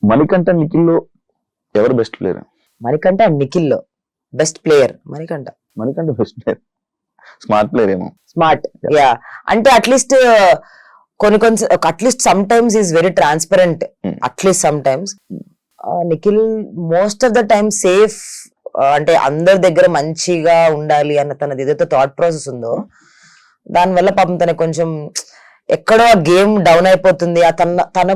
మణికంఠ నిఖిల్లో ఎవరు best player? Manikanta నిఖిల్లో best player Manikanta. Manikanta best player, smart player ఏమో. Smart, yeah. అంటే at least కొన్ని at least some times is very transparent, at least some times. Nikhil most of the time safe, అంటే అందరి దగ్గర మంచిగా ఉండాలి అన్న తనది ఏదైతే థాట్ ప్రాసెస్ ఉందో దానివల్ల పాపం తనకు కొంచెం ఎక్కడో గేమ్ డౌన్ అయిపోతుంది. తను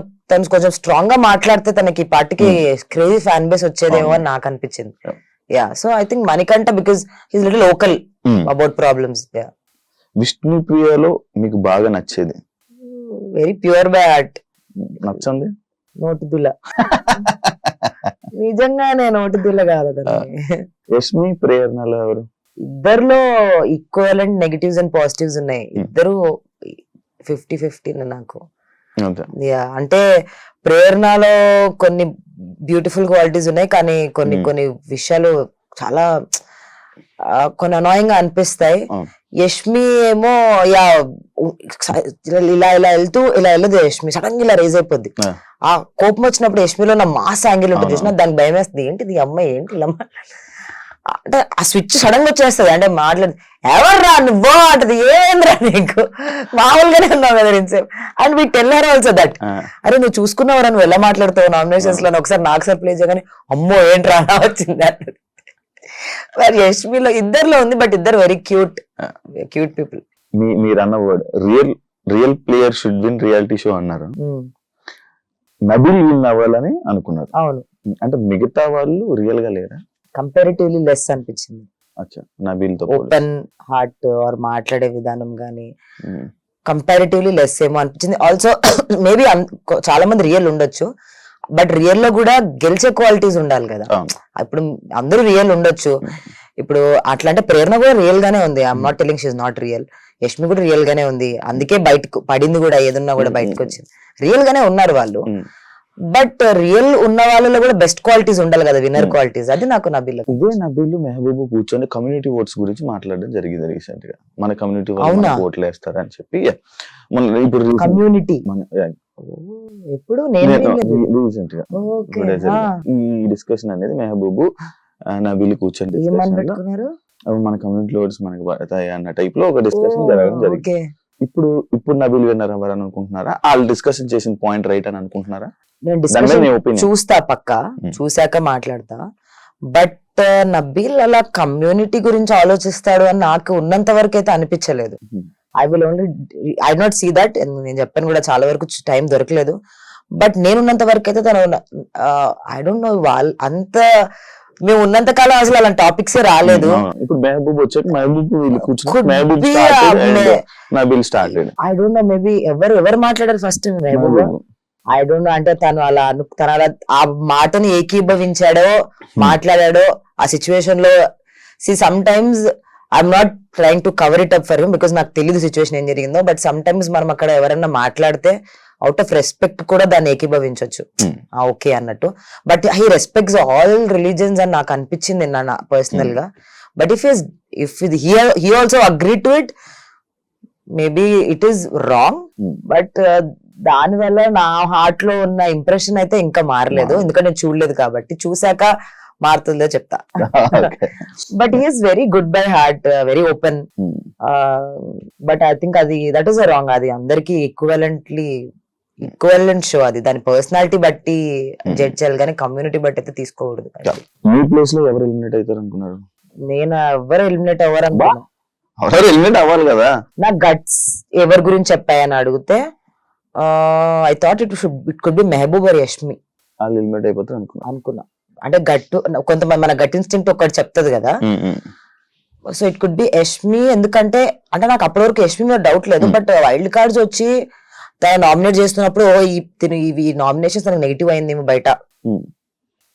కొంచెం స్ట్రాంగ్ గా మాట్లాడితే తనకి పార్టీకి క్రేజీ ఫ్యాన్ బేస్ వచ్చేదేమో అని నాకు అనిపించింది. Yeah, so I think Manikanta because he's little local about problems. Yeah. Vishnu ప్రియలో మీకు బాగా నచ్చేది? Very pure by heart. నచ్చండి నోటిదుల. నిజంగానే నోటిదుల కాదు. యష్మి ప్రేరణలో ఎవరు? ఇద్దరులో ఈక్వలెంట్ నెగటివ్స్ అండ్ పాజిటివ్స్ ఉన్నాయి. ఇద్దరు 50-50 నాకు. అంటే ప్రేరణలో కొన్ని బ్యూటిఫుల్ క్వాలిటీస్ ఉన్నాయి, కానీ కొన్ని విషయాలు చాలా కొన్ని అనాయింగ్ గా అనిపిస్తాయి. యష్మి ఏమో యా ఇలా వెళ్ళదు. యష్మి సడన్ గా ఇలా రేజ్ అయిపోద్ది. ఆ కోపం వచ్చినప్పుడు యష్మిలో నా మాస్ యాంగిల్ ఉంటుంది చూసిన దానికి భయం వేస్తుంది. ఏంటిది అమ్మాయి ఏంటి ఇలా అంటే ఆ స్విచ్ సడన్ గా వచ్చేస్తుంది. అంటే మాట్లాడి ఎవర్రా నువ్వు అంటది, ఏంద్రా నీకు మామూలుగానే ఉన్నావు కదా ఇంతసేపు. And we tell her also that అరే నువ్వు చూసుకున్నావురా నువ్వు ఎలా మాట్లాడుతావు నామినేషన్స్ లో, ఒకసారి నాకు సార్ ప్లే చేయగానే అమ్మో ఏంట్రా వచ్చింది అంటది. మరి యష్మిలో ఇద్దరులో ఉంది, బట్ ఇద్దరు వెరీ క్యూట్ పీపుల్. మీరు అన్న word real player should win reality show అన్నారు. నబిల్ విన్ అవ్వాలని అనుకున్నారు. అవును. అంటే మిగతా వాళ్ళు రియల్ గా లేరా? కంపారిటివ్లీ లెస్ అనిపించింది. నబిల్ తో ఓపెన్ హార్ట్ ఆర్ మాట్లాడే విధానం గానీ కంపారిటివ్లీ లెస్ ఏమో అనిపించింది. ఆల్సో మేబీ చాలా మంది రియల్ ఉండొచ్చు, బట్ రియల్ లో కూడా గెలిచే క్వాలిటీస్ ఉండాలి కదా. ఇప్పుడు అందరూ రియల్ ఉండొచ్చు. ఇప్పుడు అట్లా అంటే ప్రేరణ కూడా రియల్ గానే ఉంది. I'm not telling she is not real. Yashmi కూడా రియల్ గానే ఉంది, అందుకే బయటకు పడింది కూడా, ఏదన్నా కూడా బయటకు వచ్చింది. రియల్ గానే ఉన్నారు వాళ్ళు, బట్ రియల్ ఉన్న వాళ్ళలో కూడా బెస్ట్ క్వాలిటీస్ ఉండాలి కదా, విన్నర్ క్వాలిటీస్. అది నాకు నబీల్. ఇదే నబీల్ మెహబూబ్ కూర్చొని కమ్యూనిటీ ఓట్స్ గురించి మాట్లాడడం జరిగింది రీసెంట్ గా. మన కమ్యూనిటీ వాళ్ళు ఓట్లు వేస్తారని చెప్పి ఇప్పుడు కమ్యూనిటీ ఎప్పుడు రీసెంట్ గా ఈ డిస్కషన్ అనేది మెహబూబ్ నబీల్ కూర్చొని మన కమ్యూనిటీ ఓట్స్ మనకి పడతాయి అన్న టైప్ లో ఒక డిస్కషన్ జరగడం జరిగింది. ఇప్పుడు నబీల్ విన్నర్ అవ్వాలని అనుకుంటున్నారా? వాళ్ళు డిస్కషన్ చేసిన పాయింట్ రైట్ అని అనుకుంటున్నారా? నేను డిస్కషన్ చూస్తా, పక్కా చూసాక మాట్లాడతా. బట్ నబీల్ అలా కమ్యూనిటీ గురించి ఆలోచిస్తాడు అని నాకు ఉన్నంత వరకు అయితే అనిపించలేదు. I not see that. నేను చెప్పాను కూడా చాలా వరకు టైం దొరకలేదు. బట్ నేను ఉన్నంత వరకు అయితే తను ఐ డోంట్ నో వాళ్ళు అంత మేము ఉన్నంత కాలం అసలు అలాంటి టాపిక్స్ రాలేదు. ఇప్పుడు మెహబూబ్ వచ్చాక ఐ డోంట్ నో, మేబీ ఎవరు మాట్లాడారు first Mehboob, I don't know. అంటే తను అలా ఆ మాటని ఏకీభవించాడో మాట్లాడాడో ఆ సిచ్యువేషన్ లో. Some times I'm not trying to cover it up for him because నాకు తెలియదు సిచ్యువేషన్ ఏం జరిగిందో. బట్ సమ్ టైమ్స్ మనం అక్కడ ఎవరైనా మాట్లాడితే అవుట్ ఆఫ్ రెస్పెక్ట్ కూడా దాన్ని ఏకీభవించవచ్చు, ఓకే అన్నట్టు. But he respects all religions అని నాకు అనిపించింది నా పర్సనల్ గా. But if he also agree to it, maybe it is wrong. But దాని వల్ల నా హార్ట్ లో ఉన్న ఇంప్రెషన్ అయితే ఇంకా మారలేదు, ఎందుకంటే నేను చూడలేదు కాబట్టి. చూసాక మారుతుందో చెప్తా. But he is very good bye heart, very open. But I think అది దట్ ఈస్ రాంగ్. అది అందరికి ఈక్వలెంట్ షో. అది దాని పర్సనాలిటీ బట్టి జడ్జ్ చేయాలి, కానీ కమ్యూనిటీ బట్టి అయితే తీసుకోకూడదు. మీ ప్లేస్ లో ఎవరు ఎలిమినేట్ అవుతారు అనుకున్నారు? నేను ఎవరు ఎలిమినేట్ అవ్వరు అనుకున్నా. ఎలిమినేట్ అవ్వాలి కదా. నా గట్స్ ఎవరి గురించి చెప్పాయని అడిగితే I thought it could be Mehboob or Yashmi. వాళ్ళు ఎలిమినేట్ అయిపోతారు అనుకున్నా. అంటే గట్టు కొంతమంది మన గట్ ఇన్స్టింక్ట్ ఒకటి చెప్తుంది కదా. So it could B Yashmi. ఎందుకంటే అంటే నాకు అప్పటి వరకు యష్మి మీద డౌట్ లేదు, బట్ వైల్డ్ కార్డ్స్ వచ్చి తను నామినేట్ చేస్తున్నప్పుడు ఈ నామినేషన్స్ తనకు నెగిటివ్ అయింది బయట,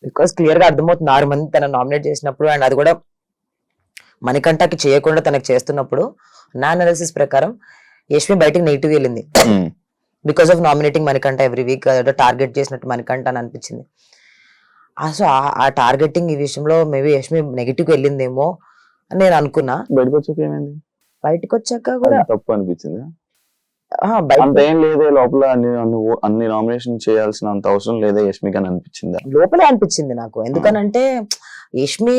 బికాస్ క్లియర్ గా అర్థమవుతుంది 6 మంది తన నామినేట్ చేసినప్పుడు. అండ్ అది కూడా మణికంఠకి చేయకుండా తనకు చేస్తున్నప్పుడు నా అనాలిసిస్ ప్రకారం యష్మి బయటకు నెగిటివ్ వెళ్ళింది because of nominating Manikanta every week. Target చేసినట్టు మణికంఠ అని అనిపించింది. సో ఆ టార్గెటింగ్ ఈ విషయంలో మేబీ యష్మి నెగిటివ్ వెళ్ళిందేమో అని నేను అనుకున్నా. బయటకు వచ్చాక ఏమైంది? బయటకు వచ్చాక కూడా తప్పు అనిపించింది. అంత ఏం లేదే లోపల అన్ని నామినేషన్ చేయాల్సిన అంత అవసరం లేదే యష్మికి అని అనిపించిందా? లోపలే అనిపించింది నాకు. ఎందుకనంటే యష్మి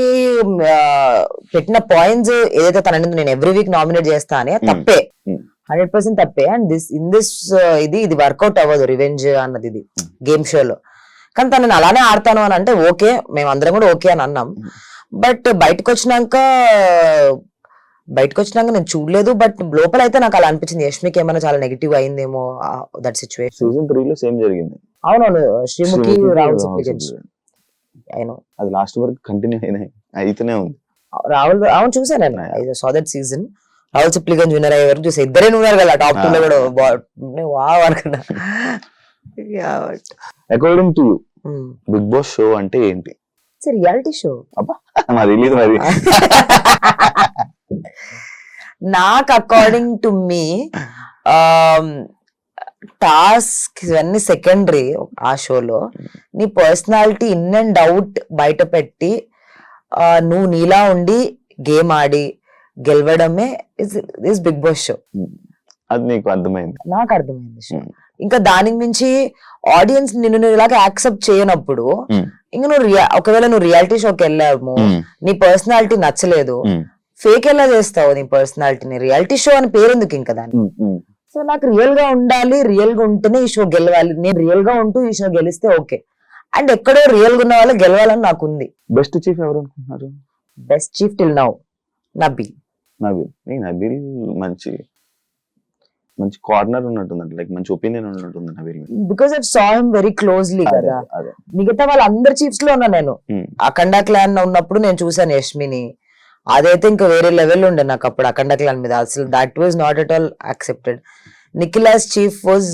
పెట్టిన పాయింట్స్ ఏదైతే తన నేను ఎవ్రీ వీక్ నామినేట్ చేస్తా అని తప్పే, 100% తప్పే. అండ్ దిస్ ఇది వర్కౌట్ అవ్వదు రివెంజ్ అన్నది ఇది గేమ్ షోలో. కానీ తను నేను అలానే ఆడతాను అని అంటే ఓకే, మేము అందరం కూడా ఓకే అని అన్నాం. బట్ బయటకు వచ్చినాక నేను చూడలేదు. బట్ లోపల అయితే నాకు అలా అనిపించింది యష్మికి ఏమైనా చాలా నెగిటివ్ అయిందేమో దట్ సిచ్యువేషన్. సీజన్ 3 లో సేమ్ జరిగింది. అవునవును, శ్రీముఖి రాహుల్ సిప్లిగంజ్ అయినా అది లాస్ట్ వరకు కంటిన్యూ అయితేనే ఉంది. రాహుల్ అవును చూసాను నేను, I saw that season. Rahul Sipligunj winner అయ్యే వరకు చూసా. ఇద్దరే ఉన్నారు కదా టాప్ 2 లో కూడా. వావ్ అనుకున్నా. According to you Big Boss show అంటే ఏంటి? Reality show. అబ్బా మరి మరి నాకు అకార్డింగ్ టు మీ టాస్క్ ఇవన్నీ సెకండరీ. ఆ షోలో నీ పర్సనాలిటీ ఇన్ అండ్ అవుట్ బయట పెట్టి నువ్వు నీలా ఉండి గేమ్ ఆడి గెలవడమే ఇస్ బిగ్ బాస్ షో. అది నీకు అర్థమైంది? నాకు అర్థమైంది షో. ఇంకా దానికి మించి ఆడియన్స్ నిన్ను ఇలాగ యాక్సెప్ట్ చేయనప్పుడు ఇంకా నువ్వు ఒకవేళ నువ్వు రియాలిటీ షోకి వెళ్ళావు, నీ పర్సనాలిటీ నచ్చలేదు, ఫేక్ ఎలా చేస్తావు నీ పర్సనాలిటీని? రియాలిటీ షో అని పేరెందుకు ఇంకా దాన్ని? సో నాకు రియల్ గా ఉండాలి, రియల్ గా ఉంటేనే ఈ షో గెలవాలి. నేను రియల్ గా ఉంటూ ఈ షో గెలిస్తే ఓకే. అండ్ ఎక్కడో రియల్ గా ఉన్న వాళ్ళు గెలవాలని నాకు ఉంది. బెస్ట్ చీఫ్ ఎవరు అనుకుంటున్నారు? Best chief till now Nabeel. Nabeel మంచి కార్నర్ ఉన్నట్టుంది, లైక్ మంచి ఒపీనియన్ ఉన్నట్టుంది Nabeel. Because I saw him very closely కదా. మిగతా వాళ్ళ అందరి చీఫ్స్ లో ఉన్నా నేను. అఖండ క్లాన్ ఉన్నప్పుడు నేను చూసాను యష్మిని, అదైతే ఇంకా వేరే లెవెల్ ఉండే నాకు అప్పుడు అఖండ క్లాన్ మీద. అసలు that was not at all accepted. నిఖిలాస్ చీఫ్ వాజ్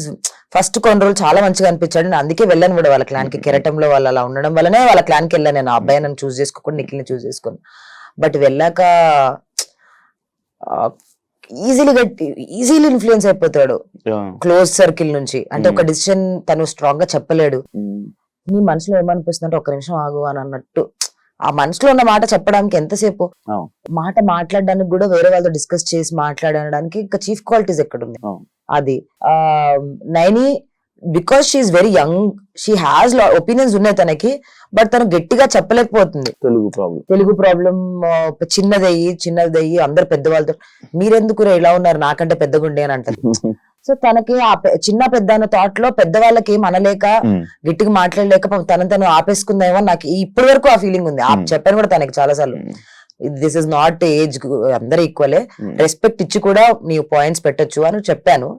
ఫస్ట్ కొన్ని రోజులు చాలా మంచిగా అనిపించాడు. నేను అందుకే వెళ్ళాను కూడా వాళ్ళ క్లాన్ కి. కెరటంలో వాళ్ళు అలా ఉండడం వల్లనే వాళ్ళ క్లాన్ కి వెళ్ళాను నేను. ఆ అబ్బాయి నన్ను చూస్ చేసుకోకుండా నిఖిల్ ని చూస్ చేసుకుని. బట్ వెళ్ళాక ఈజీలీ ఇన్ఫ్లుయెన్స్ అయిపోతాడు క్లోజ్ సర్కిల్ నుంచి. అంటే ఒక డిసిషన్ తను స్ట్రాంగ్ గా చెప్పలేడు. నీ మనసులో ఏమనిపిస్తుంది అంటే ఒక్క నిమిషం ఆగు అని అన్నట్టు. ఆ మనసులో ఉన్న మాట చెప్పడానికి ఎంతసేపు, మాట మాట్లాడడానికి కూడా వేరే వాళ్ళతో డిస్కస్ చేసి మాట్లాడడానికి ఇంకా చీఫ్ క్వాలిటీస్ ఎక్కడుంది? అది Naini because she's very young, she has opinions ఉన్నాయి తనకి, బట్ తను గట్టిగా చెప్పలేకపోతుంది. తెలుగు ప్రాబ్లం చిన్నదయ్యి అందరు పెద్దవాళ్ళతో మీరెందుకు ఇలా ఉన్నారు నాకంటే పెద్దగుండే అని అంటారు. సో తనకి ఆ చిన్న పెద్ద అన్న థాట్ లో పెద్దవాళ్ళకి ఏం అనలేక గట్టిగా మాట్లాడలేక తను ఆపేసుకుందేమో నాకు ఇప్పటి వరకు ఆ ఫీలింగ్ ఉంది. చెప్పాను కూడా తనకి చాలా సార్లు, దిస్ ఇస్ నాట్ ఏజ్, అందరు ఈక్వలే, రెస్పెక్ట్ ఇచ్చి కూడా నీ పాయింట్స్ పెట్టొచ్చు అని చెప్పాను.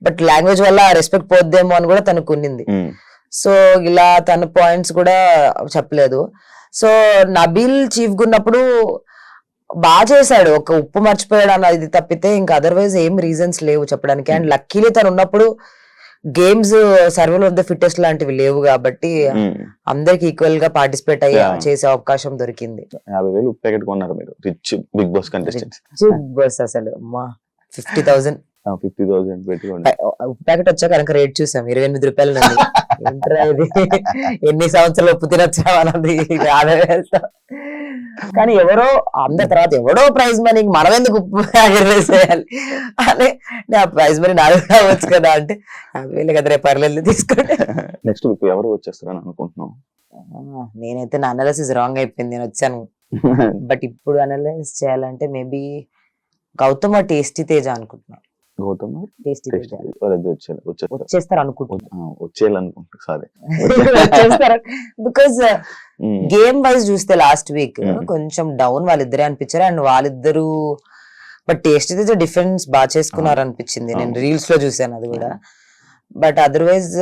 బట్ లాంగ్వేజ్ వల్ల రెస్పెక్ట్ పోద్దేమో అని కూడా తనకు ఉన్నింది. సో ఇలా తన పాయింట్స్ కూడా చెప్పలేదు. సో నబీల్ చీఫ్ గా ఉన్నప్పుడు బాగా చేశాడు, ఒక ఉప్పు మర్చిపోయాడు అన్నది తప్పితే ఇంకా అదర్వైజ్ ఏం రీజన్స్ లేవు చెప్పడానికి. అండ్ లక్కీలీ తను ఉన్నప్పుడు games survival of the fittest లాంటివి లేవు కాబట్టి అందరికి ఈక్వల్ గా పార్టిసిపేట్ అయ్యి చేసే అవకాశం దొరికింది. 50,000 ఉప్పు ప్యాకెట్ కొన్నారు మీరు rich Big Boss contestants. Big Boss అసలు 50,000 పెట్టుకోండి. ఉప్పు ప్యాకెట్ వచ్చాక కనుక రేట్ చూసాం 28 రూపాయలు. ఎన్ని సంవత్సరాలు ఉప్పు తినొచ్చా అన్నది. కానీ ఎవరో అందరి తర్వాత ఎవడో ప్రైజ్ మనీ మనం ఎందుకు ఉప్పు ప్యాకెట్ వేసేయాలి అని ఆ ప్రైజ్ మనీ నాకు రావచ్చు కదా అంటే 50,000 కదా రేపు పర్లేదు తీసుకోండి. నెక్స్ట్ వీక్ ఎవరు వచ్చేస్తారని అనుకుంటున్నాం? నేనైతే నా అనాలిసిస్ రాంగ్ అయిపోయింది, నేను వచ్చాను. బట్ ఇప్పుడు అనలైజ్ చేయాలంటే మేబీ గౌతమ్ టేస్టీ తేజ అనుకుంటున్నాను. గౌతమ్ వచ్చేస్తారు అనుకుంటున్నాను. బికాస్ గేమ్ వైజ్ చూస్తే లాస్ట్ వీక్ కొంచెం డౌన్ వాళ్ళిద్దరే అనిపించారు. అండ్ వాళ్ళిద్దరు బట్ టేస్టీ తేజ డిఫరెన్స్ బాగా చేసుకున్నారు అనిపించింది. నేను రీల్స్ లో చూసాను అది కూడా. బట్ అదర్వైజ్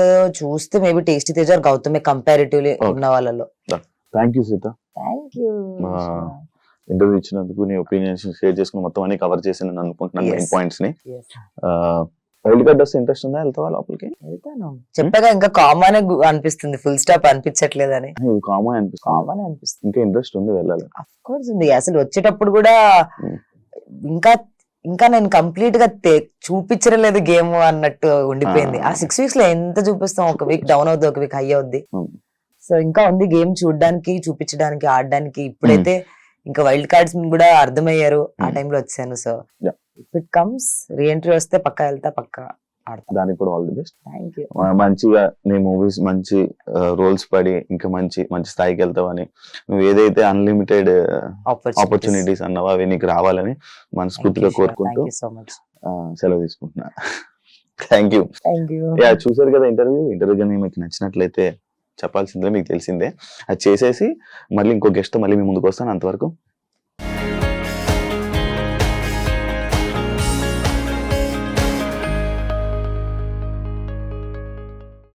చూస్తే మేబీ టేస్టీ తేజ గౌతమే కంపారిటివ్లీ ఉన్న వాళ్ళలో. Thank you Sita. Thank you interview ఇచ్చినందుకు, నీ ఒపీనియన్స్ షేర్ చేసుకుని మొత్తం అన్ని కవర్ చేసి నేను అనుకుంటున్నాను మెయిన్ పాయింట్స్ ని. వైల్డ్ కార్డ్ వస్తే ఇంట్రెస్ట్ ఉందా? వెళ్తావా లోపలికి? వెళ్తాను చెప్పగా, ఇంకా కామన్ అనిపిస్తుంది, ఫుల్ స్టాప్ అనిపించట్లేదని. కామన్ అనిపిస్తుంది, ఇంకా ఇంట్రెస్ట్ ఉంది వెళ్ళాలి. అఫ్ కోర్స్ ఉంది. అసలు వచ్చేటప్పుడు కూడా ఇంకా నేను కంప్లీట్ గా చూపించలేదు గేమ్ అన్నట్టు ఉండిపోయింది. ఆ 6 weeks లో ఎంత చూపిస్తాం, ఒక వీక్ డౌన్ అవుద్ది, ఒక వీక్ హై అవుద్ది. సో ఇంకా ఉంది గేమ్ చూడడానికి, చూపించడానికి, ఆడడానికి. ఇప్పుడైతే ఇంకా వైల్డ్ కార్డ్స్ కూడా అర్థమయ్యారు, ఆ టైంలో వచ్చాను. So if it comes reentry వస్తే పక్కా వెళ్తా, పక్కా దానికి కూడా all the best. Thank you. మంచిగా నీ మూవీస్ మంచి రోల్స్ పడి ఇంకా మంచి మంచి స్థాయికి వెళ్తావని, నువ్వు ఏదైతే అన్లిమిటెడ్ ఆపర్చునిటీస్ అన్నావో అవి నీకు రావాలని మనస్ఫూర్తిగా కోరుకుంటూ సెలవు తీసుకుంటున్నా. Thank you. చూసారు కదా ఇంటర్వ్యూ కానీ మీకు నచ్చినట్లయితే చెప్పాల్సిందే, మీకు తెలిసిందే. అది చేసేసి మళ్ళీ ఇంకో గెస్ట్ మళ్ళీ మీ ముందుకు వస్తాను. అంతవరకు